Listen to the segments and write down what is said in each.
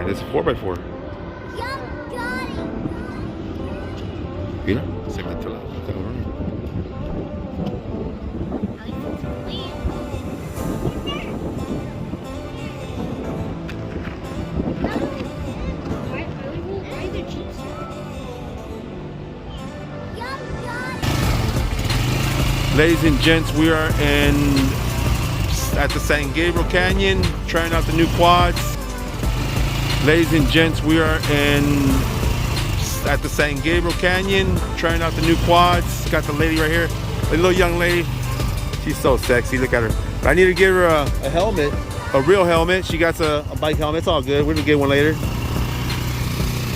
can. It's a 4x4. Mira, se metió la cabrón. Ladies and gents, we are at the San Gabriel Canyon, trying out the new quads. Ladies and gents, we are at the San Gabriel Canyon, trying out the new quads. Got the lady right here, the little young lady. She's so sexy. Look at her. I need to give her a helmet, a real helmet. She got a bike helmet. It's all good. We're gonna get one later.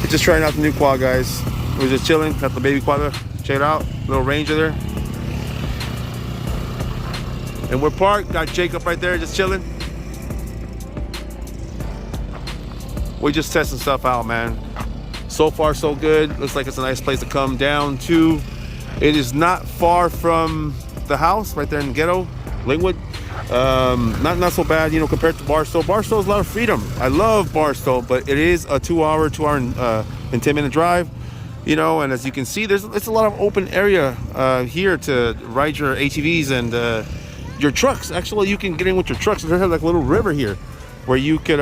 We're just trying out the new quad, guys. We're just chilling. Got the baby quad. Check it out. Little Ranger there. And we're parked. Got Jacob right there, just chilling. We're just testing stuff out, man. So far, so good. Looks like it's a nice place to come down to. It is not far from the house, right there in the ghetto, Linwood. Not so bad, you know, compared to Barstow. Barstow is a lot of freedom. I love Barstow, but it is a 2 hour and 10-minute drive. You know, and as you can see, it's a lot of open area here to ride your ATVs and your trucks. Actually, you can get in with your trucks. There's like a little river here where you could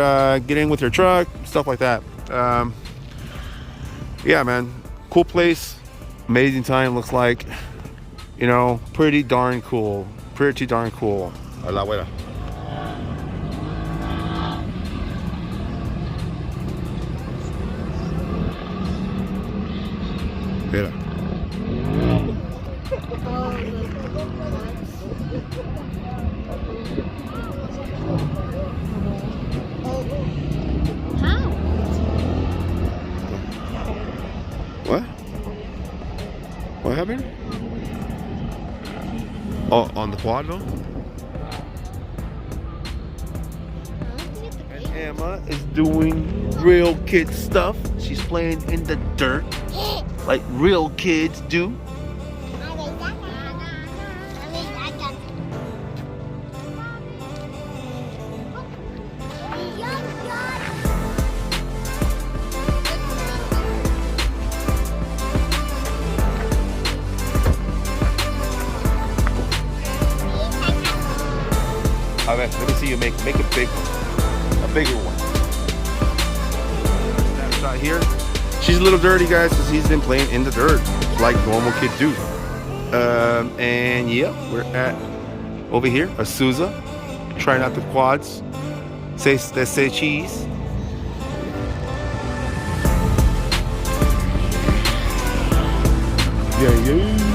get in with your truck, stuff like that. Yeah, man, cool place, amazing time. Looks like, you know, pretty darn cool. Pretty darn cool. A la abuela. Mira. What? What happened? Oh, on the quad though? And Emma is doing real kid stuff. She's playing in the dirt like real kids do. All right, let me see you make a bigger one. Snapshot here. She's a little dirty, guys, because he's been playing in the dirt like normal kids do. And yeah, we're at over here, Azusa, trying out the quads. Say cheese. Yeah.